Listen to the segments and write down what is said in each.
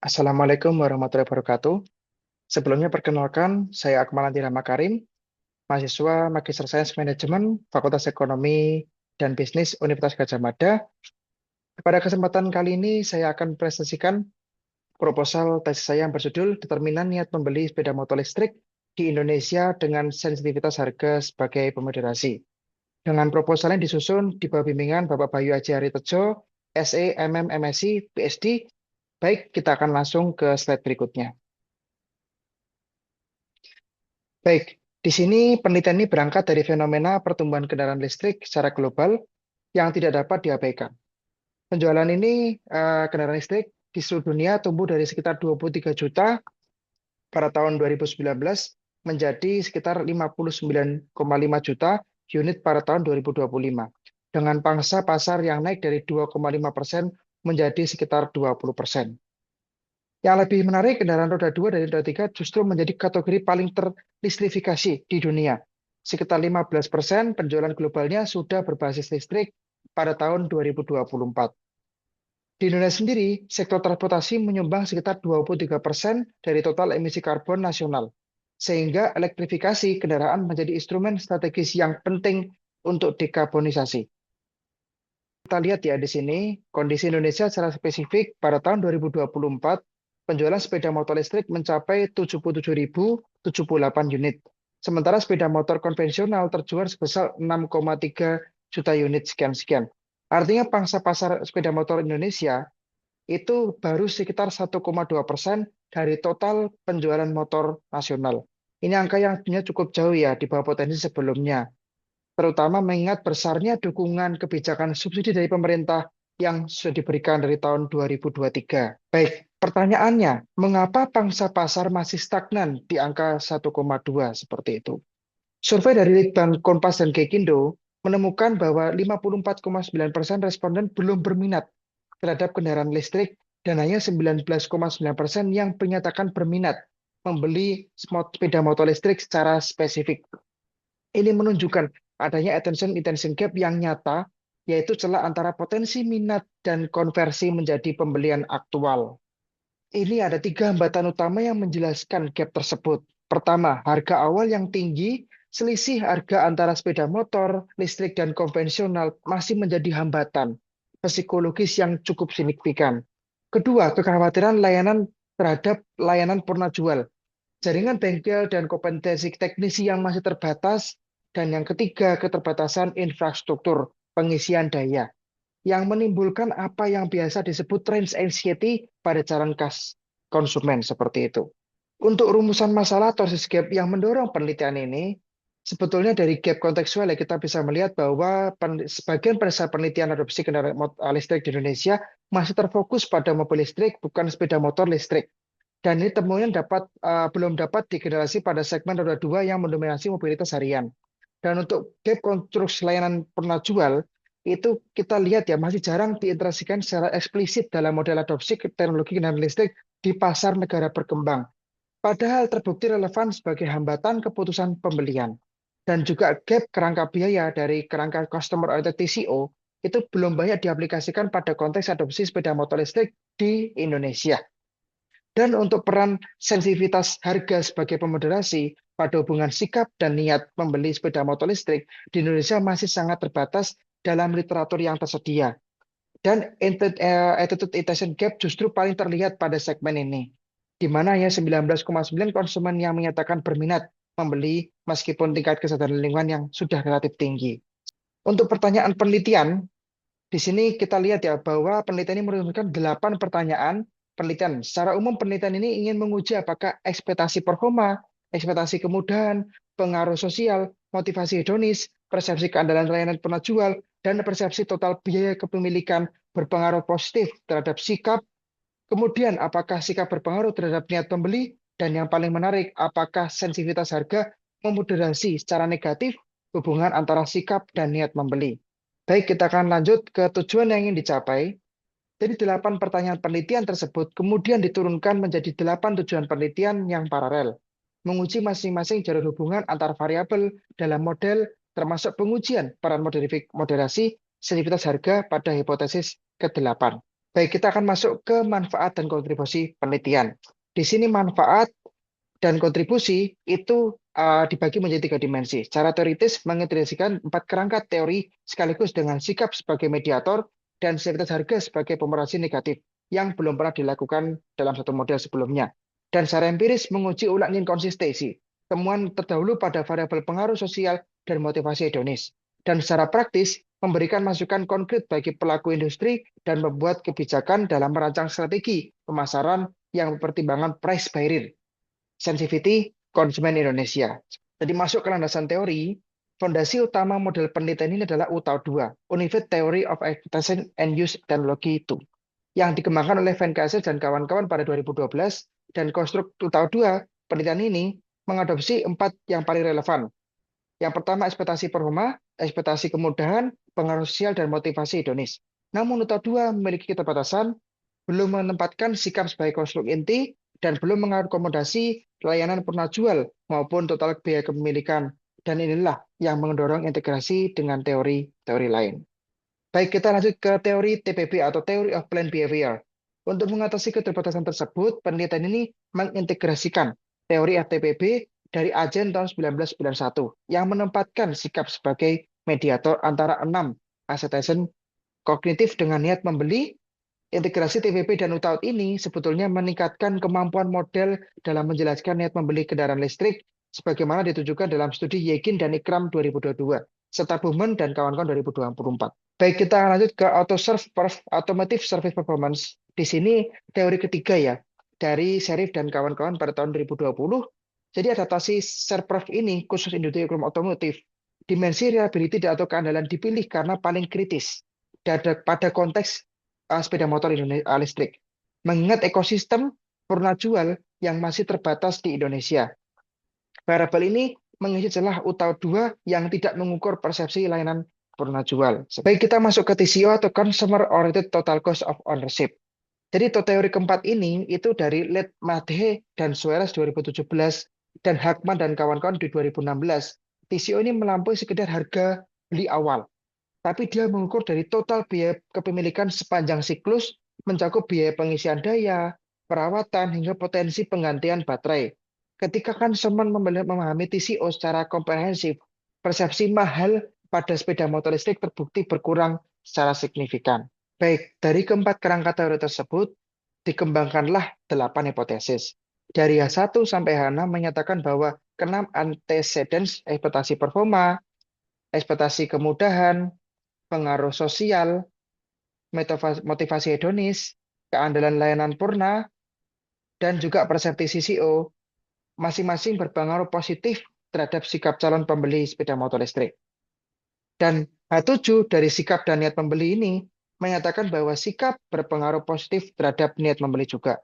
Assalamualaikum warahmatullahi wabarakatuh. Sebelumnya perkenalkan, saya Akmal Antira Makarim, mahasiswa Magister Sains Manajemen Fakultas Ekonomi dan Bisnis Universitas Gadjah Mada. Pada kesempatan kali ini, saya akan presentasikan proposal tesis saya yang berjudul Determinan Niat Membeli Sepeda Motor Listrik di Indonesia dengan Sensitivitas Harga sebagai Pemoderasi. Dengan proposal yang disusun di bawah bimbingan Bapak Bayu Aji Haritejo, SE, MM, MSc, PhD. Baik, kita akan langsung ke slide berikutnya. Baik, di sini penelitian ini berangkat dari fenomena pertumbuhan kendaraan listrik secara global yang tidak dapat diabaikan. Penjualan ini kendaraan listrik di seluruh dunia tumbuh dari sekitar 23 juta pada tahun 2019 menjadi sekitar 59,5 juta unit pada tahun 2025, dengan pangsa pasar yang naik dari 2,5% menjadi sekitar 20%. Yang lebih menarik, kendaraan roda 2 dan roda 3 justru menjadi kategori paling terlistrifikasi di dunia. Sekitar 15% penjualan globalnya sudah berbasis listrik pada tahun 2024. Di Indonesia sendiri, sektor transportasi menyumbang sekitar 23% dari total emisi karbon nasional, sehingga elektrifikasi kendaraan menjadi instrumen strategis yang penting untuk dekarbonisasi. Kita lihat ya di sini, kondisi Indonesia secara spesifik pada tahun 2024, penjualan sepeda motor listrik mencapai 77.078 unit. Sementara sepeda motor konvensional terjual sebesar 6,3 juta unit sekian-sekian. Artinya pangsa pasar sepeda motor Indonesia itu baru sekitar 1,2% dari total penjualan motor nasional. Ini angka yang sebenarnya cukup jauh ya di bawah potensi sebelumnya, terutama mengingat besarnya dukungan kebijakan subsidi dari pemerintah yang sudah diberikan dari tahun 2023. Baik, pertanyaannya, mengapa pangsa pasar masih stagnan di angka 1,2 seperti itu? Survei dari Litbang Kompas dan Gaikindo menemukan bahwa 54,9% responden belum berminat terhadap kendaraan listrik dan hanya 19,9% yang menyatakan berminat membeli sepeda motor listrik secara spesifik. Ini menunjukkan adanya attention-intention gap yang nyata, yaitu celah antara potensi minat dan konversi menjadi pembelian aktual. Ini ada 3 hambatan utama yang menjelaskan gap tersebut. Pertama, harga awal yang tinggi, selisih harga antara sepeda motor, listrik, dan konvensional masih menjadi hambatan psikologis yang cukup signifikan. Kedua, kekhawatiran layanan terhadap layanan purna jual, jaringan bengkel dan kompetensi teknisi yang masih terbatas, dan yang ketiga, keterbatasan infrastruktur pengisian daya yang menimbulkan apa yang biasa disebut range anxiety pada calon konsumen seperti itu. Untuk rumusan masalah torsis gap yang mendorong penelitian ini, sebetulnya dari gap kontekstual ya kita bisa melihat bahwa sebagian besar penelitian adopsi kendaraan listrik di Indonesia masih terfokus pada mobil listrik, bukan sepeda motor listrik. Dan ini temuan belum dapat digenerasi pada segmen roda 2 yang mendominasi mobilitas harian. Dan untuk gap konstruksi layanan pernah jual, itu kita lihat ya masih jarang diintegrasikan secara eksplisit dalam model adopsi teknologi kendaraan listrik di pasar negara berkembang. Padahal terbukti relevan sebagai hambatan keputusan pembelian. Dan juga gap kerangka biaya dari kerangka Customer Oriented TCO itu belum banyak diaplikasikan pada konteks adopsi sepeda motor listrik di Indonesia. Dan untuk peran sensitivitas harga sebagai pemoderasi pada hubungan sikap dan niat membeli sepeda motor listrik di Indonesia masih sangat terbatas dalam literatur yang tersedia. Dan attitude intention gap justru paling terlihat pada segmen ini, di mana hanya 19,9 konsumen yang menyatakan berminat membeli meskipun tingkat kesadaran lingkungan yang sudah relatif tinggi. Untuk pertanyaan penelitian, di sini kita lihat ya bahwa penelitian ini menurunkan 8 pertanyaan penelitian. Secara umum penelitian ini ingin menguji apakah ekspektasi performa, ekspektasi kemudahan, pengaruh sosial, motivasi hedonis, persepsi keandalan layanan penjual, dan persepsi total biaya kepemilikan berpengaruh positif terhadap sikap. Kemudian apakah sikap berpengaruh terhadap niat pembeli, dan yang paling menarik, apakah sensitivitas harga memoderasi secara negatif hubungan antara sikap dan niat membeli. Baik, kita akan lanjut ke tujuan yang ingin dicapai. Jadi 8 pertanyaan penelitian tersebut kemudian diturunkan menjadi 8 tujuan penelitian yang paralel, menguji masing-masing jalur hubungan antar variabel dalam model, termasuk pengujian peran moderasi sensitivitas harga pada hipotesis ke-8. Baik, kita akan masuk ke manfaat dan kontribusi penelitian. Di sini manfaat dan kontribusi itu dibagi menjadi tiga dimensi. Secara teoritis mengintegrasikan empat kerangka teori sekaligus dengan sikap sebagai mediator dan sensitivitas harga sebagai pemerhati negatif yang belum pernah dilakukan dalam satu model sebelumnya. Dan secara empiris menguji ulang inkonsistensi, temuan terdahulu pada variabel pengaruh sosial dan motivasi hedonis. Dan secara praktis memberikan masukan konkret bagi pelaku industri dan membuat kebijakan dalam merancang strategi pemasaran yang mempertimbangkan price barrier sensitivity konsumen Indonesia. Jadi masuk ke landasan teori, fondasi utama model penelitian ini adalah UTAU 2, Unified Theory of Advertising and Use Technology 2, yang dikembangkan oleh Van Kessel dan kawan-kawan pada 2012, dan konstruk UTAU 2 penelitian ini mengadopsi empat yang paling relevan. Yang pertama ekspektasi performa, ekspektasi kemudahan, pengaruh sosial, dan motivasi hedonis. Namun UTAU 2 memiliki keterbatasan, belum menempatkan sikap sebagai konstruk inti, dan belum mengakomodasi layanan purna jual maupun total biaya kepemilikan. Dan inilah yang mendorong integrasi dengan teori-teori lain. Baik, kita lanjut ke teori TPB atau Theory of Planned Behavior. Untuk mengatasi keterbatasan tersebut, penelitian ini mengintegrasikan teori FTPB dari Agen tahun 1991 yang menempatkan sikap sebagai mediator antara 6 asceticism kognitif dengan niat membeli. Integrasi TPP dan UTAUT ini sebetulnya meningkatkan kemampuan model dalam menjelaskan niat membeli kendaraan listrik sebagaimana ditujukan dalam studi Yegin dan Ikram 2022, serta Bowman dan kawan-kawan 2024. Baik, kita lanjut ke Automotive Service Performance. Di sini teori ketiga ya, dari Sherif dan kawan-kawan pada tahun 2020. Jadi adaptasi SERPREV ini khusus industri otomotif. Dimensi reliability atau keandalan dipilih karena paling kritis pada konteks sepeda motor listrik. Mengingat ekosistem purna jual yang masih terbatas di Indonesia. Variabel ini mengisi celah UTAU 2 yang tidak mengukur persepsi layanan purna jual. Baik, kita masuk ke TCO atau Consumer Oriented Total Cost of Ownership. Jadi teori keempat ini itu dari Letmathe dan Suarez 2017 dan Hakman dan kawan-kawan di 2016. TCO ini melampaui sekedar harga beli awal, tapi dia mengukur dari total biaya kepemilikan sepanjang siklus, mencakup biaya pengisian daya, perawatan, hingga potensi penggantian baterai. Ketika konsumen memahami TCO secara komprehensif, persepsi mahal pada sepeda motor listrik terbukti berkurang secara signifikan. Baik, dari keempat kerangka teori tersebut, dikembangkanlah 8 hipotesis. Dari H1 sampai H6 menyatakan bahwa ke-6 antecedents, ekspektasi performa, ekspektasi kemudahan, pengaruh sosial, motivasi hedonis, keandalan layanan purna, dan juga persepsi CCO, masing-masing berpengaruh positif terhadap sikap calon pembeli sepeda motor listrik. Dan H7 dari sikap dan niat pembeli ini menyatakan bahwa sikap berpengaruh positif terhadap niat membeli juga.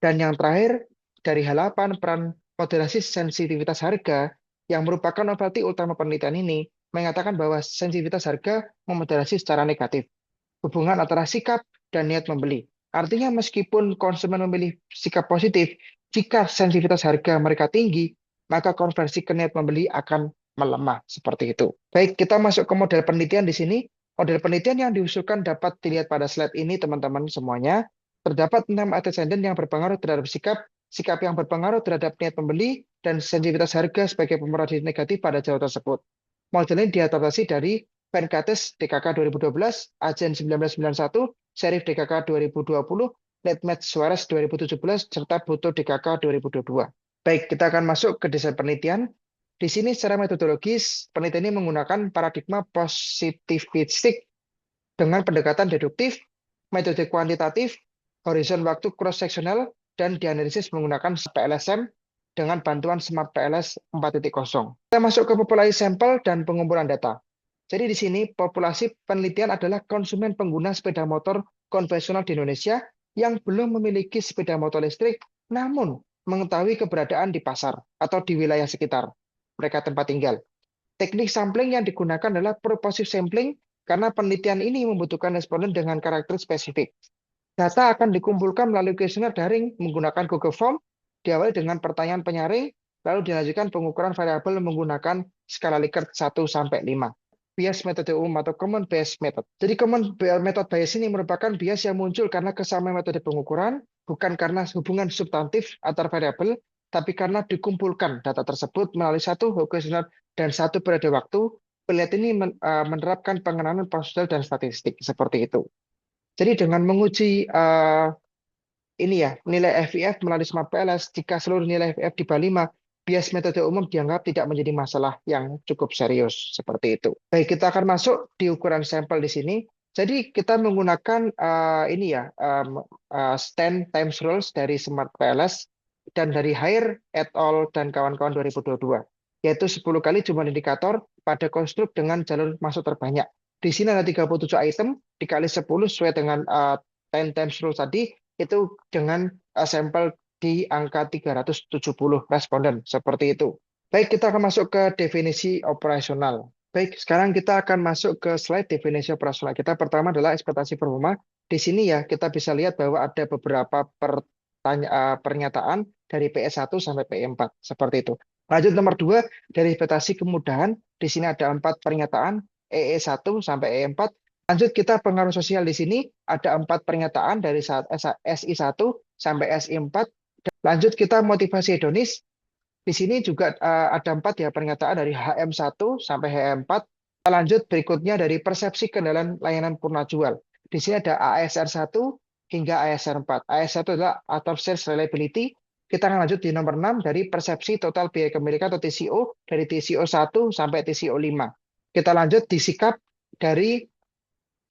Dan yang terakhir, dari H8 peran moderasi sensitivitas harga yang merupakan novelty utama penelitian ini mengatakan bahwa sensitivitas harga memoderasi secara negatif hubungan antara sikap dan niat membeli. Artinya meskipun konsumen memilih sikap positif, jika sensitivitas harga mereka tinggi, maka konversi ke niat membeli akan melemah seperti itu. Baik, kita masuk ke model penelitian di sini. Model penelitian yang diusulkan dapat dilihat pada slide ini, teman-teman semuanya. Terdapat 6 antecedent yang berpengaruh terhadap sikap, sikap yang berpengaruh terhadap niat pembeli, dan sensitivitas harga sebagai pemerhati negatif pada jalur tersebut. Model ini diadaptasi dari Penkates DKK 2012, Agen 1991, Serif DKK 2020, Letmathe Suarez 2017, serta Buto DKK 2022. Baik, kita akan masuk ke desain penelitian. Di sini secara metodologis, penelitian ini menggunakan paradigma positivistik dengan pendekatan deduktif, metode kuantitatif, horizon waktu cross-sectional, dan dianalisis menggunakan PLSM dengan bantuan Smart PLS 4.0. Kita masuk ke populasi sampel dan pengumpulan data. Jadi di sini populasi penelitian adalah konsumen pengguna sepeda motor konvensional di Indonesia yang belum memiliki sepeda motor listrik, namun mengetahui keberadaan di pasar atau di wilayah sekitar mereka tempat tinggal. Teknik sampling yang digunakan adalah purposive sampling karena penelitian ini membutuhkan responden dengan karakter spesifik. Data akan dikumpulkan melalui kuesioner daring menggunakan Google Form, diawali dengan pertanyaan penyaring, lalu dilanjutkan pengukuran variabel menggunakan skala Likert 1 sampai 5. bias metode umum atau common bias method. Jadi common method bias ini merupakan bias yang muncul karena kesamaan metode pengukuran, bukan karena hubungan substantif antar variabel, tapi karena dikumpulkan data tersebut melalui satu kuesioner dan satu periode waktu. Peneliti ini menerapkan pengenalan prosedural dan statistik seperti itu. Jadi dengan menguji ini ya nilai FIF melalui Smart PLS, jika seluruh nilai FIF di bawah 5, bias metode umum dianggap tidak menjadi masalah yang cukup serius seperti itu. Baik, kita akan masuk di ukuran sampel di sini. Jadi kita menggunakan ini ya stand times rules dari Smart PLS dan dari Haier et al dan kawan-kawan 2022, yaitu 10 kali jumlah indikator pada konstruk dengan jalur masuk terbanyak. Di sini ada 37 item dikali 10 sesuai dengan 10 times rules tadi, itu dengan sampel di angka 370 responden seperti itu. Baik, kita akan masuk ke definisi operasional. Baik, sekarang kita akan masuk ke slide definisi operasional kita. Pertama adalah ekspektasi performa. Di sini ya kita bisa lihat bahwa ada beberapa pernyataan dari PE1 sampai PE4 seperti itu. Lanjut nomor 2, dari ekspektasi kemudahan. Di sini ada 4 pernyataan EE1 sampai EE4. Lanjut kita pengaruh sosial di sini ada 4 pernyataan dari SI1 sampai SI4. Lanjut kita motivasi hedonis. Di sini juga ada 4 ya pernyataan dari HM1 sampai HM4. Lanjut berikutnya dari persepsi kendala layanan purna jual. Di sini ada ASR1 hingga ASR4. ASR1 adalah out of sales reliability. Kita akan lanjut di nomor 6 dari persepsi total biaya kepemilikan atau TCO dari TCO1 sampai TCO5. Kita lanjut di sikap dari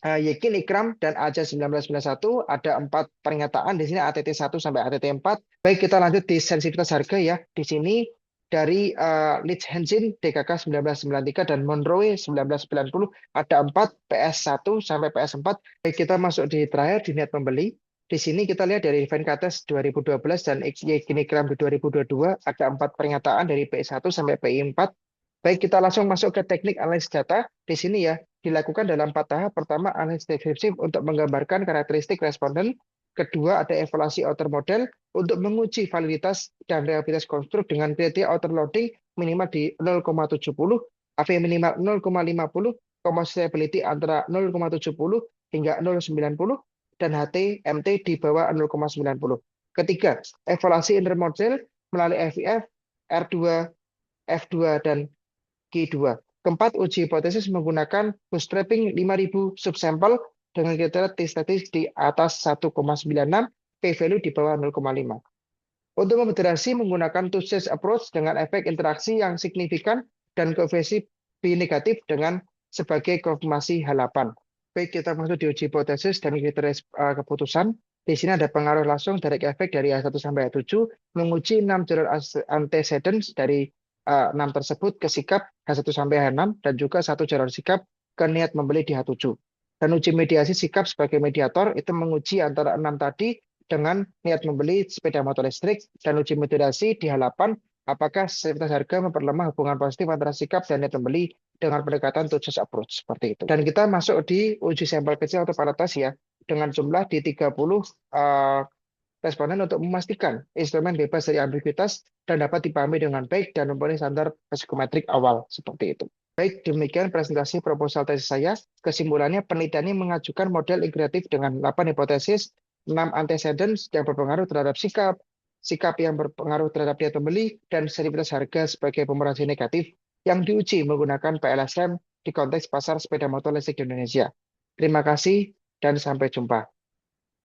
Yekin, Ikram, dan Aja 1991 ada 4 pernyataan di sini ATT1 sampai ATT4. Baik, kita lanjut di sensitivitas harga ya. Di sini dari Leeds Hansin DKK 1993 dan Monroe 1990 ada 4 PS1 sampai PS4. Baik, kita masuk di terakhir di niat pembeli. Di sini kita lihat dari Venkates 2012 dan Yekin, Ikram di 2022 ada 4 pernyataan dari PI1 sampai PI4. Baik, kita langsung masuk ke teknik analisis data. Di sini ya dilakukan dalam 4 tahap. Pertama, analisis deskriptif untuk menggambarkan karakteristik responden. Kedua, ada evaluasi outer model untuk menguji validitas dan reliabilitas konstruk dengan kriteria outer loading minimal di 0,70, AV minimal 0,50, stability antara 0,70 hingga 0,90, dan HT MT di bawah 0,90. Ketiga, evaluasi intermodel melalui FIF, R2, F2, dan Q2. Keempat, uji hipotesis menggunakan bootstrapping 5.000 subsampel dengan kriteria t-statis di atas 1,96, p-value di bawah 0,5. Untuk memvalidasi menggunakan two-stage approach dengan efek interaksi yang signifikan dan koefisien B negatif dengan sebagai konfirmasi halapan. Baik, kita masuk di uji hipotesis dan kriteria keputusan. Di sini ada pengaruh langsung direct efek dari A1 sampai A7, menguji 6 jalur antecedents dari 6 tersebut ke sikap H1 sampai H6 dan juga 1 jalur sikap ke niat membeli di H7. Dan uji mediasi sikap sebagai mediator itu menguji antara 6 tadi dengan niat membeli sepeda motor listrik, dan uji mediasi di H8 apakah sensitivitas harga memperlemah hubungan positif antara sikap dan niat membeli dengan pendekatan two-stage approach seperti itu. Dan kita masuk di uji sampel kecil atau paritas ya dengan jumlah di 30 responden untuk memastikan instrumen bebas dari ambiguitas dan dapat dipahami dengan baik dan memenuhi standar psikometrik awal seperti itu. Baik, demikian presentasi proposal tesis saya. Kesimpulannya, penelitian ini mengajukan model integratif dengan 8 hipotesis, 6 antecedents yang berpengaruh terhadap sikap, sikap yang berpengaruh terhadap niat pembeli, dan sensitivitas harga sebagai pemerhati negatif yang diuji menggunakan PLSM di konteks pasar sepeda motor listrik di Indonesia. Terima kasih dan sampai jumpa.